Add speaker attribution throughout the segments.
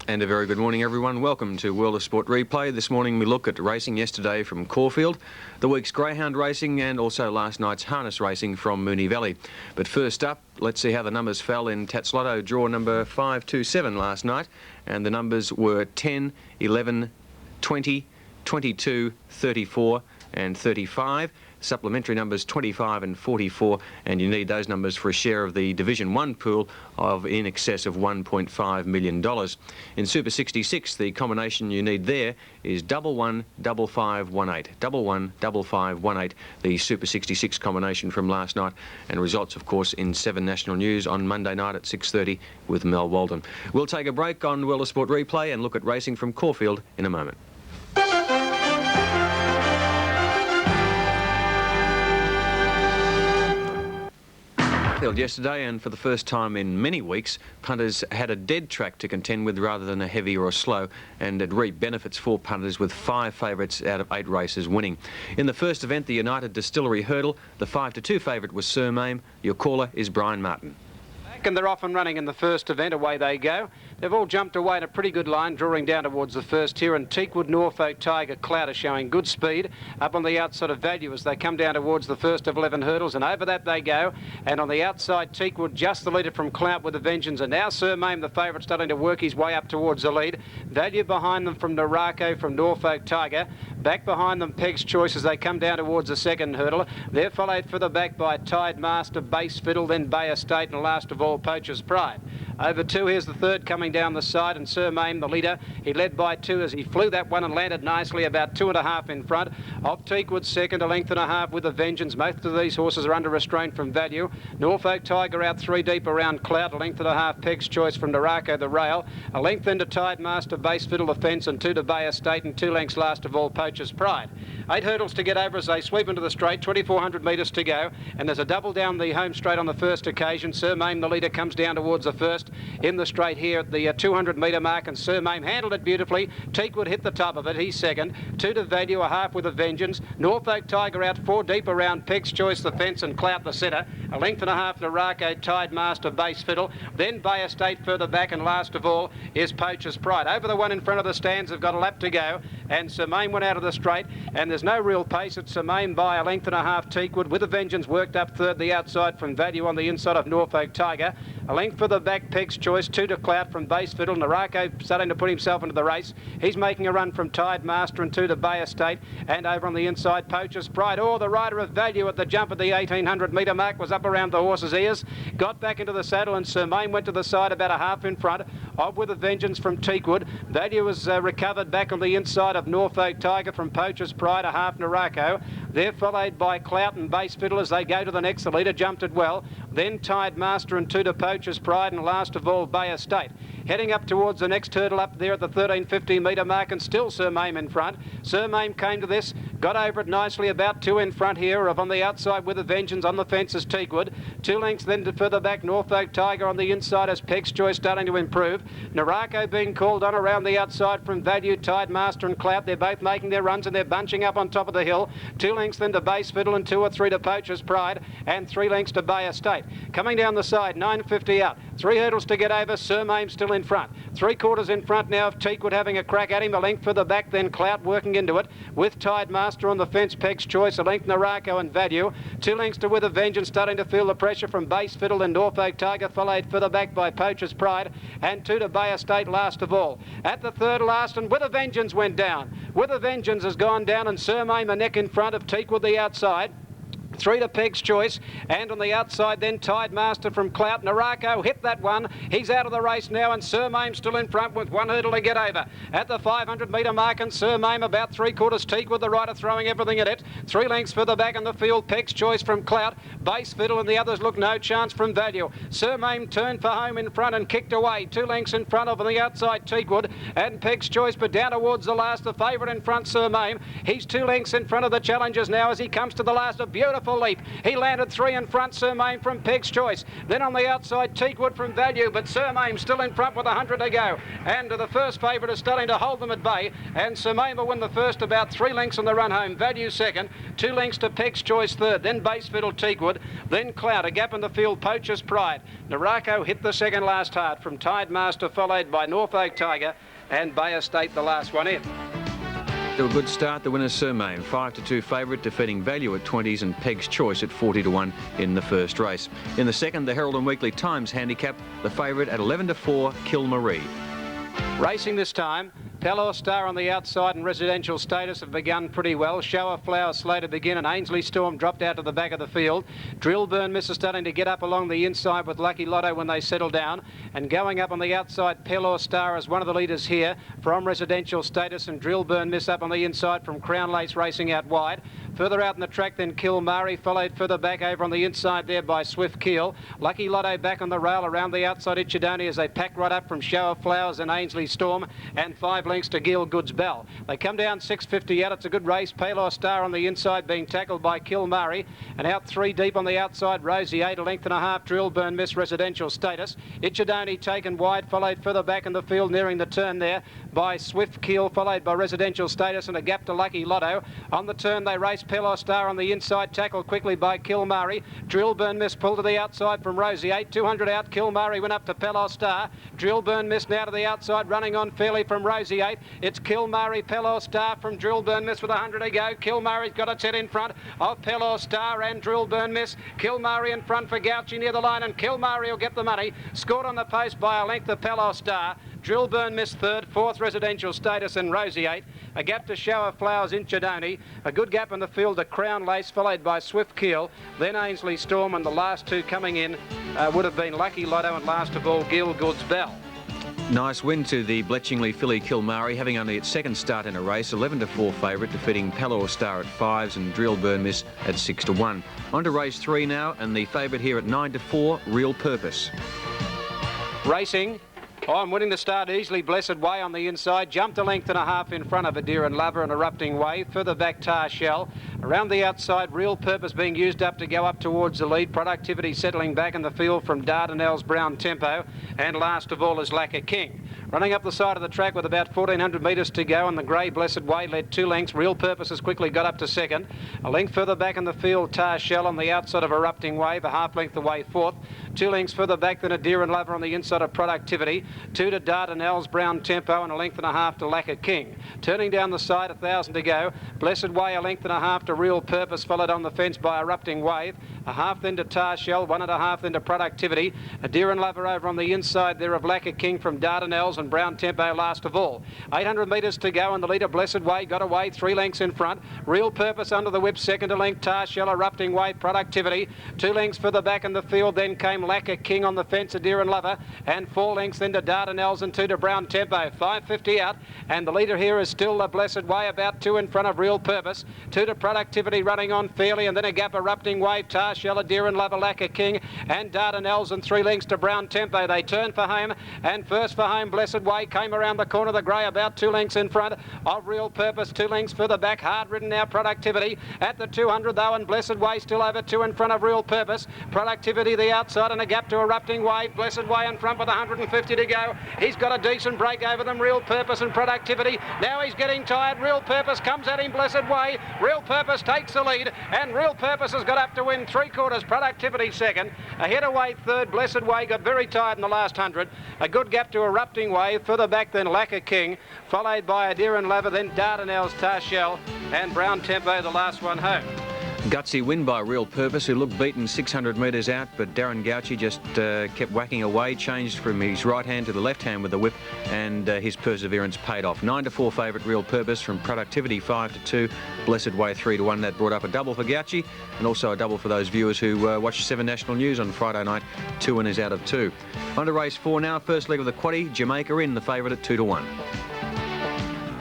Speaker 1: And a very good morning, everyone. Welcome to World of Sport Replay. This morning we look at racing yesterday from Caulfield, the week's greyhound racing, and also last night's harness racing from Moonee Valley. But first up, let's see how the numbers fell in Tats Lotto draw number 527 last night. And the numbers were 10, 11, 20, 22, 34 and 35. Supplementary numbers 25 and 44, and you need those numbers for a share of the Division 1 pool of in excess of $1.5 million. In Super 66, the combination you need there is 115518. 115518, the Super 66 combination from last night, and results, of course, in 7 National News on Monday night at 6:30 with Mel Walden. We'll take a break on World of Sport Replay and look at racing from Caulfield in a moment. Yesterday, and for the first time in many weeks, punters had a dead track to contend with rather than a heavy or a slow, and it reaped benefits for punters with 5 favourites out of 8 races winning. In the first event, the United Distillery Hurdle, the 5-2 favourite was Sir Mame. Your caller is Brian Martin.
Speaker 2: And they're off and running in the first event. Away they go. They've all jumped away in a pretty good line, drawing down towards the first here, and Teakwood, Norfolk, Tiger, Cloud are showing good speed up on the outside of Value as they come down towards the first of 11 hurdles, and over that they go. And on the outside, Teakwood just the leader from Cloud with a vengeance, and now Sir Mame, the favourite, starting to work his way up towards the lead. Value behind them from Narako, from Norfolk, Tiger. Back behind them, Peg's Choice as they come down towards the second hurdle. They're followed further back by Tide Master, Base Fiddle, then Bay Estate, and last of all, Poacher's Pride. Over 2, here's the third coming down the side, and Sir Mame, the leader, he led by 2 as he flew that one and landed nicely about 2.5 in front of Teakwood, second, a length and a half with a vengeance. Most of these horses are under restraint from Value. Norfolk Tiger out 3 deep around Cloud, a length and a half Peg's Choice from Narako, the rail, a length into Tide Master, Base Fiddle, the fence, and 2 to Bay Estate, and 2 lengths last of all, Poacher's Pride. 8 hurdles to get over as they sweep into the straight, 2,400 metres to go, and there's a double down the home straight on the first occasion. Sir Mame, the leader, comes down towards the first in the straight here at the 200 metre mark, and Sir Mame handled it beautifully. Teakwood hit the top of it, he's second. 2 to Value, a half with a vengeance. Norfolk Tiger out 4 deep around Peg's Choice, the fence, and Clout the centre. A length and a half Narako, Tide Master, Base Fiddle, then Bay Estate further back, and last of all is Poacher's Pride. Over the one in front of the stands have got a lap to go, and Sir Mame went out of the straight, and there's no real pace. It's Sir Mame by a length and a half. Teakwood with a vengeance worked up third, the outside from Value on the inside of Norfolk Tiger. A length further back, Peg's Choice, 2 to Clout from Base Fiddle. Narako starting to put himself into the race. He's making a run from Tide Master, and 2 to Bay Estate, and over on the inside, Poacher's Pride. Oh, the rider of Value at the jump at the 1,800 metre mark was up around the horse's ears, got back into the saddle, and Sir Mame went to the side about a half in front of with a vengeance from Teakwood. Value was recovered back on the inside of Norfolk Tiger from Poacher's Pride, a half Narako. They're followed by Clout and Base Fiddle as they go to the next. The leader jumped it well. Then Tide Master and 2 to Poacher's Pride, and last of all, Bay Estate. Heading up towards the next hurdle up there at the 1,350 metre mark, and still Sir Mame in front. Sir Mame came to this, got over it nicely, about 2 in front here of on the outside with a vengeance. On the fence is Teakwood. 2 lengths then to further back, Norfolk Tiger on the inside as Peg's Choice starting to improve. Narako being called on around the outside from Value, Tide Master and Clout. They're both making their runs, and they're bunching up on top of the hill. 2 lengths then to Base Fiddle, and 2 or 3 to Poacher's Pride, and 3 lengths to Bay Estate. Coming down the side, 950 out. 3 hurdles to get over. Sir Mame still in front. 3/4 in front now of Teakwood having a crack at him. A length further back, then Clout working into it with Tide Master on the fence, Peg's Choice, a length Narako and Value. 2 lengths to With a Vengeance, starting to feel the pressure from Base Fiddle and Norfolk Tiger, followed further back by Poacher's Pride, and 2 to Bay Estate last of all. At the third last, and With a Vengeance went down. With a Vengeance has gone down, and Sir Mame a neck in front of Teakwood the outside. 3 to Peg's Choice, and on the outside then Tide Master from Clout. Narako hit that one. He's out of the race now, and Sir Mame still in front with 1 hurdle to get over. At the 500 metre mark, and Sir Mame about 3/4 Teakwood, the rider throwing everything at it. 3 lengths further back in the field, Peg's Choice from Clout. Base Fiddle and the others look no chance from Value. Sir Mame turned for home in front and kicked away. 2 lengths in front of on the outside Teakwood and Peg's Choice, but down towards the last, the favourite in front, Sir Mame. He's 2 lengths in front of the challengers now as he comes to the last. A beautiful powerful leap. He landed 3 in front, Sir Mame from Peg's Choice. Then on the outside, Teakwood from Value, but Sir Mame still in front with 100 to go. And the first favourite is starting to hold them at bay. And Sir Mame will win the first, about 3 lengths on the run home. Value second, 2 lengths to Peg's Choice third. Then Base Fiddle Teakwood. Then Cloud, a gap in the field, Poacher's Pride. Narako hit the second last hard from Tide Master, followed by Norfolk Tiger and Bay Estate, the last one in.
Speaker 1: To a good start, the winner's Sir Mame, 5-2 favourite, defeating Value at 20s and Peg's Choice at 40-1 in the first race. In the second, the Herald and Weekly Times handicap, the favourite at 11-4, Kilmarie.
Speaker 2: Racing this time, Pelor Star on the outside and Residential Status have begun pretty well. Shower Flower slow to begin and Ainsley Storm dropped out to the back of the field. Drillburn Miss is starting to get up along the inside with Lucky Lotto when they settle down. And going up on the outside, Pelor Star is one of the leaders here from Residential Status, and Drillburn Miss up on the inside from Crown Lace racing out wide. Further out in the track then Kilmarie, followed further back over on the inside there by Swift Keel. Lucky Lotto back on the rail around the outside Itchadoni as they pack right up from Shower Flowers and Ainsley Storm, and 5 lengths to Gill Goods Bell. They come down 6.50 out. It's a good race. Pelor Star on the inside being tackled by Kilmarie, and out 3 deep on the outside Rosie 8, 1.5 lengths Drillburn Miss Residential Status. Itchadoni taken wide, followed further back in the field nearing the turn there by Swift Keel, followed by Residential Status and a gap to Lucky Lotto. On the turn they race Pelor Star on the inside, tackled quickly by Kilmarie. Drillburn Miss pulled to the outside from Rosie 8, 200 out. Kilmarie went up to Pelor Star. Drillburn Miss now to the outside, running on fairly from Rosie 8. It's Kilmarie, Pelor Star from Drillburn Miss with 100 to go. Kilmarie's got its head in front of Pelor Star and Drillburn Miss. Kilmarie in front for Gouchy near the line, and Kilmarie will get the money. Scored on the post by a length of Pelor Star. Drillburn Miss third, fourth Residential Status and Rosie 8. A gap to Shower Flowers in Chidoni. A good gap in the field to Crown Lace, followed by Swift Keel. Then Ainsley Storm, and the last 2 coming in would have been Lucky Lotto and last of all Gill Goods Bell.
Speaker 1: Nice win to the Bletchingley filly Kilmarie, having only its second start in a race, 11-4 favourite, defeating Pelor Star at 5s and Drillburn Miss at 6-1. On to race 3 now, and the favourite here at 9-4, Real Purpose.
Speaker 2: Racing. I'm winning the start easily. Blessed Way on the inside. Jumped 1.5 lengths in front of Adir and Lover and Erupting Wave. Further back, Tar Shell. Around the outside, Real Purpose being used up to go up towards the lead. Productivity settling back in the field from Dardanelle's Brown Tempo. And last of all is Lacquer King. Running up the side of the track with about 1,400 metres to go, and the grey Blessed Way led 2 lengths. Real Purpose has quickly got up to second. A length further back in the field, Tar Shell on the outside of Erupting Wave, a half length away fourth. 2 lengths further back than Adir and Lover on the inside of Productivity. 2 to Dardanelle's Brown Tempo and a 1.5 lengths to Lacquer King. Turning down the side, 1,000 to go. Blessed Way, a 1.5 lengths to Real Purpose, followed on the fence by Erupting Wave. A half then to Tar Shell, 1.5 then to Productivity. Adir and Lover over on the inside there of Lacquer King from Dardanelle's and Brown Tempo last of all. 800 metres to go, and the leader Blessed Way got away 3 lengths in front. Real Purpose under the whip, second to length. Tar Shell, Erupting Wave, Productivity. 2 lengths further back in the field, then came Lacquer King on the fence, Adir and Lover, and 4 lengths then to Dardanelle's and 2 to Brown Tempo. 5.50 out, and the leader here is still the Blessed Way, about 2 in front of Real Purpose. 2 to Productivity running on fairly, and then a gap, Erupting Wave, Tar Shell, Adir and Lover, Lacquer King, and Dardanelle's, and 3 lengths to Brown Tempo. They turn for home, and first for home Blessed Way came around the corner, the grey about 2 lengths in front of Real Purpose. 2 lengths further back, hard ridden now Productivity at the 200 though, and Blessed Way still over 2 in front of Real Purpose. Productivity the outside, and a gap to Erupting Wave. Blessed Way in front with 150 to go. He's got a decent break over them, Real Purpose and Productivity. Now he's getting tired. Real Purpose comes at him, Blessed Way. Real Purpose takes the lead, and Real Purpose has got up to win 3/4. Productivity second. Ahead away third, Blessed Way got very tired in the last 100. A good gap to Erupting Wave. Further back than Lacquer King, followed by Adir and Lover, then Dardanelle's Tar Shell, and Brown Tempo the last one home.
Speaker 1: Gutsy win by Real Purpose, who looked beaten 600 metres out, but Darren Gouchy just kept whacking away, changed from his right hand to the left hand with the whip, and his perseverance paid off. 9-4 favourite Real Purpose from Productivity, 5-2, Blessed Way 3-1. That brought up a double for Gouchy, and also a double for those viewers who watched 7 National News on Friday night. 2 winners out of 2. On to race 4 now. First leg of the quaddie, Jamaica in, the favourite at 2-1.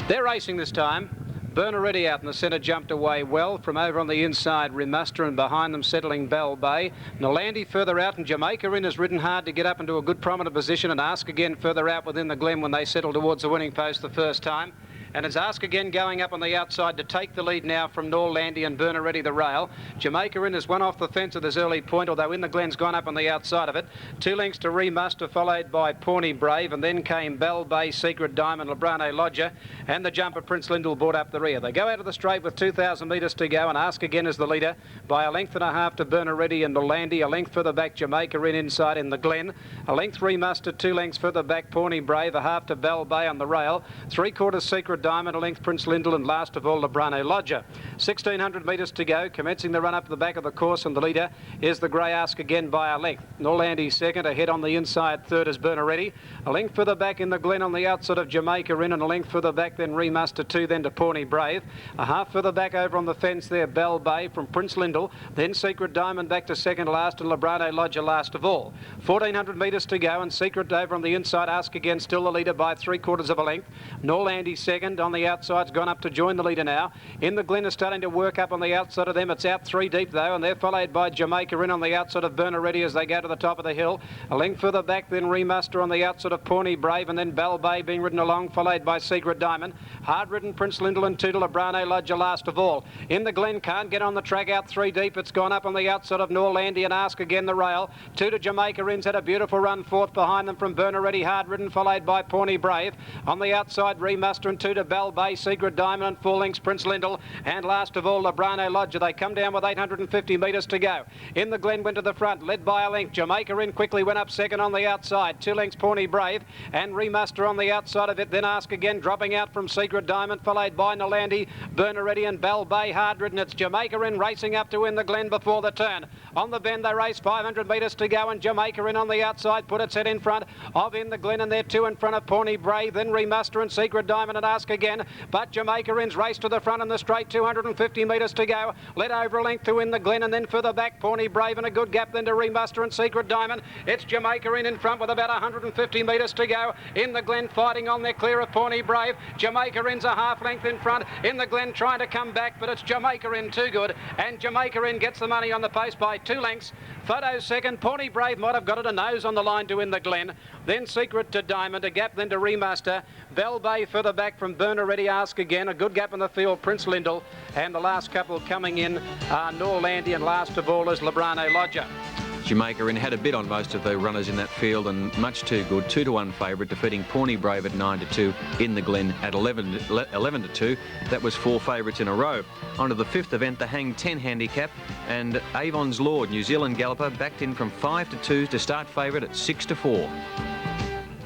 Speaker 2: They're racing this time. Bernardi out in the centre jumped away well. From over on the inside, Remuster, and behind them settling Bell Bay. Nalandi further out, and Jamaica in has ridden hard to get up into a good prominent position, and Ask again further out within the glen when they settle towards the winning post the first time. And it's Ask Again going up on the outside to take the lead now from Norlandy and Burner Ready the rail. Jamaica Inn has won off the fence at this early point, although In the Glen's gone up on the outside of it. 2 lengths to Remuster, followed by Pawnee Brave, and then came Bell Bay, Secret Diamond, Lebrane Lodger, and the jumper Prince Lindell brought up the rear. They go out of the straight with 2,000 metres to go, and Ask Again is the leader by a length and a half to Burner Ready and Norlandy. A length further back Jamaica Inn inside In the Glen. A length Remuster, 2 lengths further back Pawnee Brave, a half to Bell Bay on the rail. 3/4 Secret Diamond, a length Prince Lindell, and last of all Lebrane Lodger. 1,600 metres to go, commencing the run up the back of the course, and the leader is the grey Ask Again by a length. Norlandy second, ahead on the inside third is Burner Ready. A length further back In the Glen on the outside of Jamaica Inn, and a length further back then Remuster 2, then to Pawnee Brave. A half further back over on the fence there Bell Bay from Prince Lindell, then Secret Diamond back to second last, and Lebrane Lodger last of all. 1,400 metres to go, and Secret over on the inside, Ask Again still the leader by 3/4 of a length. Norlandy second on the outside's gone up to join the leader now. In the Glen is starting to work up on the outside of them. It's out 3 deep though, and they're followed by Jamaica Inn on the outside of Burner Ready as they go to the top of the hill. A length further back then Remuster on the outside of Pawnee Brave, and then Bell Bay being ridden along, followed by Secret Diamond. Hard ridden Prince Lindell and 2 to Lebrane Lodger last of all. In the Glen can't get on the track, out 3 deep. It's gone up on the outside of Norlandy and Ask Again the rail. 2 to Jamaica Inn's had a beautiful run, 4th behind them from Burner Ready, hard ridden, followed by Pawnee Brave. On the outside Remuster and 2 to Bell Bay, Secret Diamond, and 4 lengths Prince Lindell, and last of all Lebrane Lodger. They come down with 850 metres to go. In the Glen went to the front, led by a length. Jamaica Inn quickly went up second on the outside. 2 lengths Pawnee Brave, and Remuster on the outside of it. Then Ask Again dropping out from Secret Diamond, followed by Norlandy, Burner Ready, and Bell Bay hard ridden. It's Jamaica Inn racing up to In the Glen before the turn. On the bend they race 500 metres to go, and Jamaica Inn on the outside put its head in front of In the Glen, and they're 2 in front of Pawnee Brave, then Remuster and Secret Diamond and Ask Again. But Jamaica Inn's race to the front in the straight, 250 metres to go. Led over a length to In the Glen, and then further back Pawnee Brave, and a good gap then to Remuster and Secret Diamond. It's Jamaica Inn in front with about 150 metres to go. In the Glen fighting on there, clear of Pawnee Brave. Jamaica Inn's a half length in front. In the Glen trying to come back, but it's Jamaica Inn too good, and Jamaica Inn gets the money on the post by 2 lengths. Photo second. Pawnee Brave might have got it a nose on the line to In the Glen. Then Secret to Diamond, a gap then to Remuster. Bell Bay further back from Burner Ready, Ask Again. A good gap in the field, Prince Lindell. And the last couple coming in are Norlandy, and last of all is Lebrane Lodger.
Speaker 1: Jamaica Inn had a bid on most of the runners in that field, and much too good. 2-1 favourite, defeating Pawnee Brave at 9-2, In the Glen at 11-2. That was 4 favourites in a row. On to the 5th event, the Hang 10 handicap, and Avon's Lord, New Zealand galloper, backed in from 5-2 to start favourite at 6-4.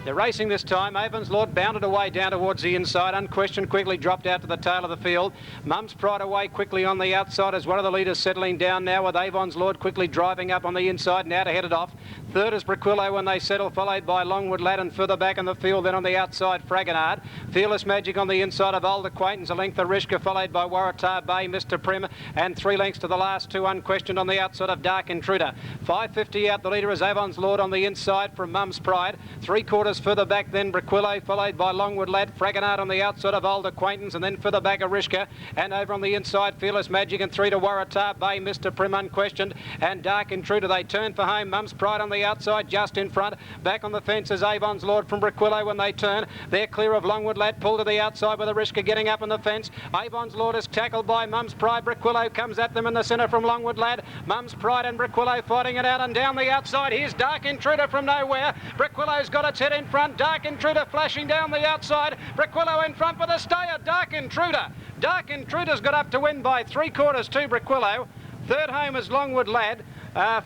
Speaker 2: They're racing this time. Avon's Lord bounded away down towards the inside. Unquestioned, quickly dropped out to the tail of the field. Mum's Pride away quickly on the outside as one of the leaders settling down now, with Avon's Lord quickly driving up on the inside now to head it off. Third is Briquillo when they settle, followed by Longwood Lad, and further back in the field then on the outside Fragonard. Fearless Magic on the inside of Old Acquaintance, a length of Rishka, followed by Waratah Bay, Mr. Prim, and 3 lengths to the last 2 unquestioned on the outside of Dark Intruder. 550 out, the leader is Avon's Lord on the inside from Mum's Pride. 3/4 further back then Briquillo, followed by Longwood Lad, Fragonard on the outside of Old Acquaintance, and then further back Arishka, and over on the inside Fearless Magic, and 3 to Waratah Bay, Mr. Prim unquestioned, and Dark Intruder. They turn for home. Mum's Pride on the outside just in front. Back on the fence is Avon's Lord from Briquillo when they turn. They're clear of Longwood Lad, pulled to the outside with Arishka getting up on the fence. Avon's Lord is tackled by Mum's Pride. Briquillo comes at them in the centre from Longwood Lad. Mum's Pride and Briquillo fighting it out, and down the outside here's Dark Intruder from nowhere. Briquillo's got its head in front. Dark Intruder flashing down the outside. Briquillo in front with a stayer. Dark Intruder. Dark Intruder's got up to win by 3/4 to Briquillo. Third home is Longwood Lad.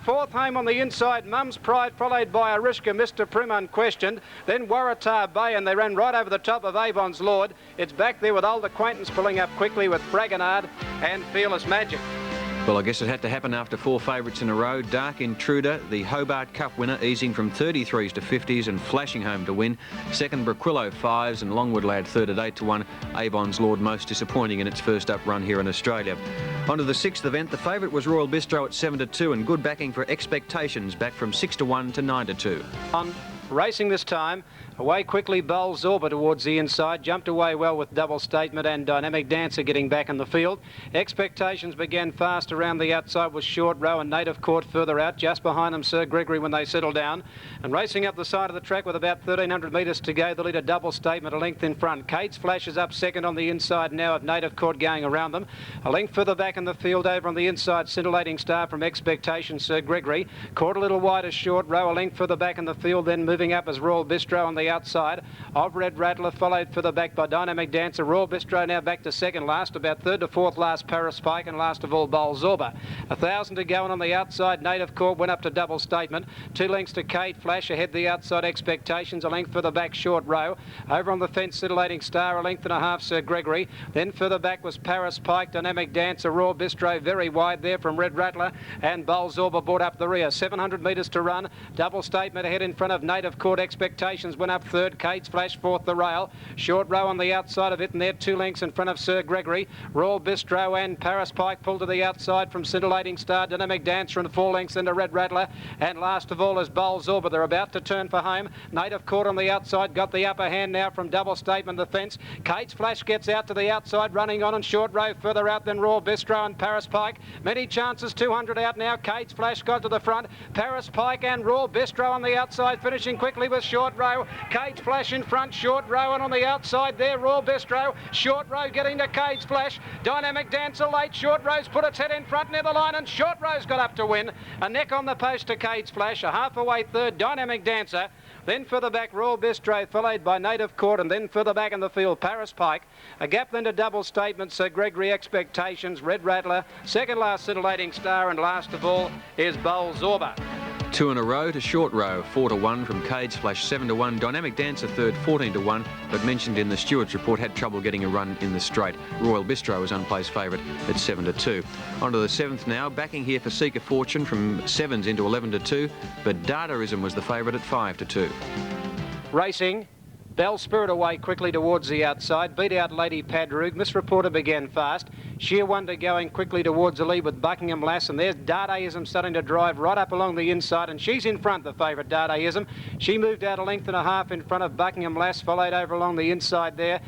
Speaker 2: 4th home on the inside, Mum's Pride, followed by Arishka, Mr. Prim unquestioned. Then Waratah Bay, and they ran right over the top of Avon's Lord. It's back there with Old Acquaintance pulling up quickly with Fragonard and Fearless Magic.
Speaker 1: Well, I guess it had to happen after 4 favourites in a row. Dark Intruder, the Hobart Cup winner, easing from 33s to 50s and flashing home to win. Second, Briquillo 5s, and Longwood Lad third at 8-1. Avon's Lord most disappointing in its first up run here in Australia. On to the 6th event. The favourite was Royal Bistro at 7-2, and good backing for Expectations, back from 6-1 to 9-2.
Speaker 2: On racing this time, Away quickly, Bowl Zorba towards the inside. Jumped away well with Double Statement and Dynamic Dancer getting back in the field. Expectations began fast around the outside with Short Row and Native Court further out. Just behind them, Sir Gregory when they settle down. And racing up the side of the track with about 1,300 metres to go, the leader Double Statement a length in front. Cates flashes up second on the inside now of Native Court going around them. A length further back in the field over on the inside, Scintillating Star from Expectations, Sir Gregory. Caught a little wide as Short Row, a length further back in the field, then moving up as Royal Bistro on the outside of Red Rattler, followed further back by Dynamic Dancer. Royal Bistro now back to second last, about third to fourth last Paris Pike, and last of all Bowl Zorba. 1,000 to go, and on the outside Native Court went up to Double Statement. 2 lengths to Kate Flash, ahead the outside Expectations, a length further back Short Row. Over on the fence Scintillating Star, a length and a half Sir Gregory. Then further back was Paris Pike, Dynamic Dancer, Royal Bistro very wide there from Red Rattler, and Bowl Zorba brought up the rear. 700 metres to run. Double Statement ahead in front of Native Court. Expectations went up third. Kate's Flash fourth the rail. Short Row on the outside of it, and they're 2 lengths in front of Sir Gregory. Royal Bistro and Paris Pike pulled to the outside from Scintillating Star, Dynamic Dancer, and 4 lengths into Red Rattler. And last of all is Bowl Zorba. They're about to turn for home. Native Court on the outside got the upper hand now from Double Statement the fence. Kate's Flash gets out to the outside, running on, and Short Row further out than Royal Bistro and Paris Pike. Many chances, 200 out now. Kate's Flash got to the front. Paris Pike and Royal Bistro on the outside, finishing quickly with Short Row. Kate's Flash in front, Short Row, and on the outside there, Royal Bistro. Short Row getting to Kate's Flash. Dynamic Dancer late. Short Row's put its head in front near the line, and Short Row's got up to win. A neck on the post to Kate's Flash. A half away third, Dynamic Dancer. Then further back, Royal Bistro, followed by Native Court, and then further back in the field, Paris Pike. A gap then to Double Statement, Sir Gregory Expectations, Red Rattler, second last Scintillating Star, and last of all is Bowl Zorba.
Speaker 1: 2 in a row to Short Row, 4 to 1 from Cage Flash, 7 to 1. Dynamic Dancer third, 14 to 1, but mentioned in the Stewards report had trouble getting a run in the straight. Royal Bistro was unplaced favourite at 7 to 2. On to the 7th now, backing here for Seeker Fortune from 7s into 11 to 2, but Dadaism was the favourite at 5 to 2.
Speaker 2: Racing. Bell Spirit away quickly towards the outside, beat out Lady Padroog. Miss Reporter began fast. Sheer Wonder going quickly towards the lead with Buckingham Lass, and there's Dadaism starting to drive right up along the inside, and she's in front, the favourite Dadaism. She moved out a length and a half in front of Buckingham Lass, followed over along the inside there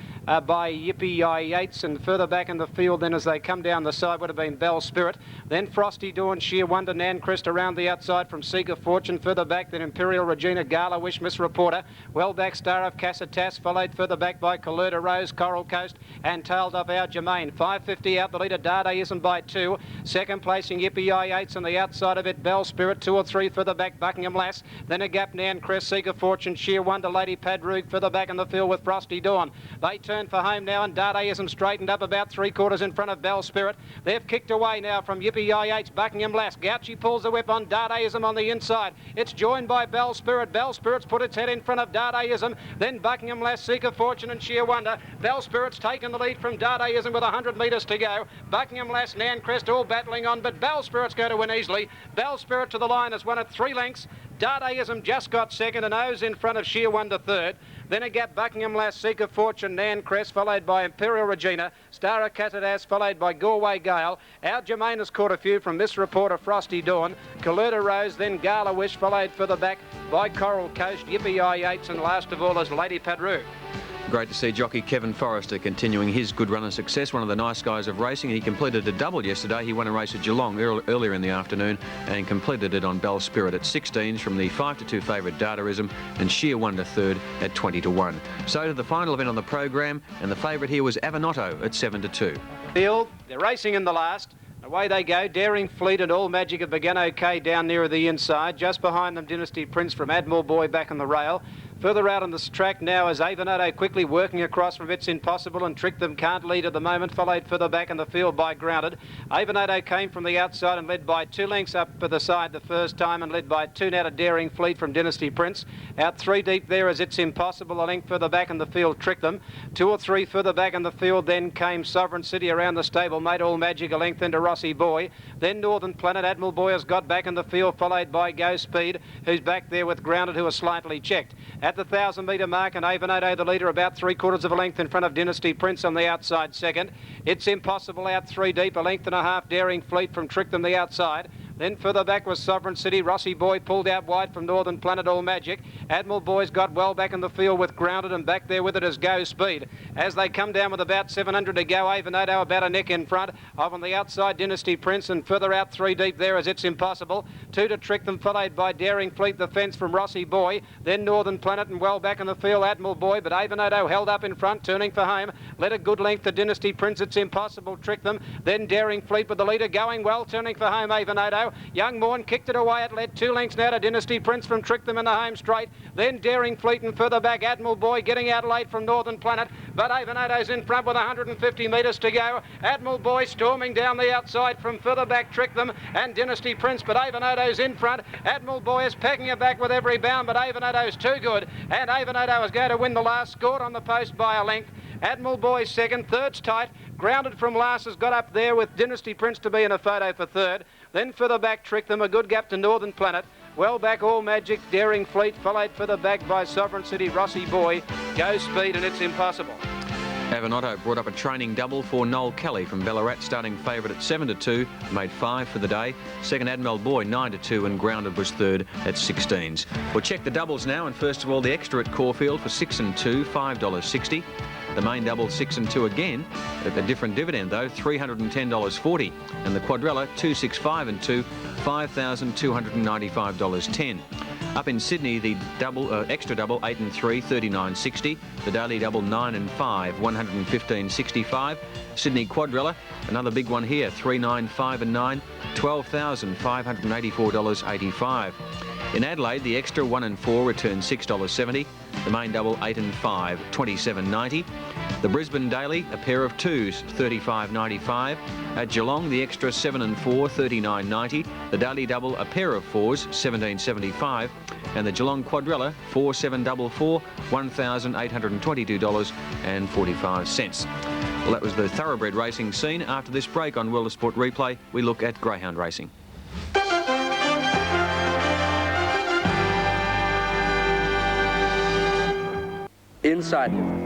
Speaker 2: by Yippee Yates, and further back in the field then as they come down the side would have been Bell Spirit. Then Frosty Dawn, Sheer Wonder, Nan Crest around the outside from Seeker Fortune. Further back then Imperial Regina, Gala Wish, Miss Reporter. Well back Star of Cassitas, followed further back by Colluda Rose, Coral Coast, and tailed off our Germain. 550 out the leader, Dadaism by 2. Second placing Yippee Yates on the outside of it, Bell Spirit. 2 or 3 further back, Buckingham Lass. Then a gap, Nan Crest, Seeker Fortune, Sheer Wonder, Lady Padroog further back in the field with Frosty Dawn. They turn for home now, and Dadaism straightened up about 3/4 in front of Bell Spirit. They've kicked away now from Yippee Yates, Buckingham Lass. Gouchy pulls the whip on Dadaism on the inside. It's joined by Bell Spirit. Bell Spirit's put its head in front of Dadaism. Then Buckingham Lass, Seeker Fortune, and Sheer Wonder. Bell Spirit's taken the lead from Dadaism with 100 metres to go. Buckingham Lass, Nan Crest all battling on, but Bell Spirit's going to win easily. Bell Spirit to the line has won at 3 lengths. Dadaism just got second and O's in front of Sheer Wonder third. Then a gap, Buckingham Lass, Seeker Fortune, Nan Crest, followed by Imperial Regina. Star of Catadas, followed by Galway Gale. Our Germain has caught a few from Miss Reporter, Frosty Dawn. Colluda Rose, then Gala Wish, followed further back by Coral Coast, Yippee Yates, and last of all is Lady Padroog.
Speaker 1: Great to see jockey Kevin Forrester continuing his good run of success. One of the nice guys of racing. He completed a double yesterday. He won a race at Geelong earlier in the afternoon and completed it on Bell Spirit at 16s from the 5 to 2 favourite Dadaism, and Sheer Wonder third at 20 to 1. So to the final event on the program, and the favourite here was Avanotto at 7 to 2.
Speaker 2: Field, they're racing in the last. Away they go. Daring Fleet and All Magic have begun okay down nearer the inside. Just behind them, Dynasty Prince from Admiral Boy back on the rail. Further out on this track now is Avanotto quickly working across from It's Impossible, and Trick Them can't lead at the moment, followed further back in the field by Grounded. Avanotto came from the outside and led by 2 lengths up for the side the first time, and led by 2 now to Daring Fleet from Dynasty Prince. Out 3 deep there is It's Impossible, a length further back in the field, Trick Them. 2 or 3 further back in the field then came Sovereign City around the stable mate, All Magic a length into Rossi Boy. Then Northern Planet, Admiral Boy has got back in the field, followed by Go Speed, who's back there with Grounded, who are slightly checked. At the 1,000 metre mark, and Avanotto the leader about 3/4 of a length in front of Dynasty Prince on the outside second. It's Impossible out 3 deep, a length and a half, Daring Fleet from Trick Them the outside. Then further back was Sovereign City. Rossi Boy pulled out wide from Northern Planet, All Magic. Admiral Boy's got well back in the field with Grounded, and back there with it is Go Speed. As they come down with about 700 to go, Avonado about a neck in front of on the outside Dynasty Prince, and further out 3 deep there as It's Impossible. 2 to Trick Them, followed by Daring Fleet, the fence from Rossi Boy. Then Northern Planet, and well back in the field Admiral Boy, but Avonado held up in front, turning for home. Led a good length to Dynasty Prince, It's Impossible, Trick Them. Then Daring Fleet with the leader going well, turning for home Avonado. Young Morn kicked it away, it led 2 lengths now to Dynasty Prince from Trick Them in the home straight. Then Daring Fleet, and further back Admiral Boy getting out late from Northern Planet, but Avonado's in front with 150 metres to go. Admiral Boy storming down the outside from further back Trick Them and Dynasty Prince, but Avonado's in front. Admiral Boy is pecking it back with every bound, but Avonado's too good, and Avonado is going to win the last, scored on the post by a length. Admiral Boy second, third's tight. Grounded from last has got up there with Dynasty Prince to be in a photo for third. Then further back Trick Them, a good gap to Northern Planet. Well back All Magic, Daring Fleet, followed further back by Sovereign City, Rossi Boy, Go Speed, and It's Impossible.
Speaker 1: Avonado brought up a training double for Noel Kelly from Ballarat, starting favourite at 7 to 2, made 5 for the day. Second, Admiral Boy 9 to 2, and Grounded was third at 16s. We'll check the doubles now, and first of all, the extra at Caulfield for 6 and 2, $5.60. The main double 6 and 2 again, at a different dividend though, $310.40. And the quadrella 2, 6, 5 and 2, $5,295.10. Up in Sydney, the double extra double 8 and 3, $39.60. The daily double 9 and 5, $115.65. Sydney quadrella, another big one here, 3, 9, 5 and 9, $12,584.85. In Adelaide, the extra 1 and 4 returns $6.70. The main double 8 and 5, $27.90. The Brisbane daily, a pair of twos, $35.95. At Geelong, the extra 7 and 4, $39.90. The daily double, a pair of fours, $17.75. And the Geelong quadrella, 4, 7, double 4, $1,822.45. Well, that was the thoroughbred racing scene. After this break on World of Sport Replay, we look at greyhound racing.
Speaker 3: Inside you.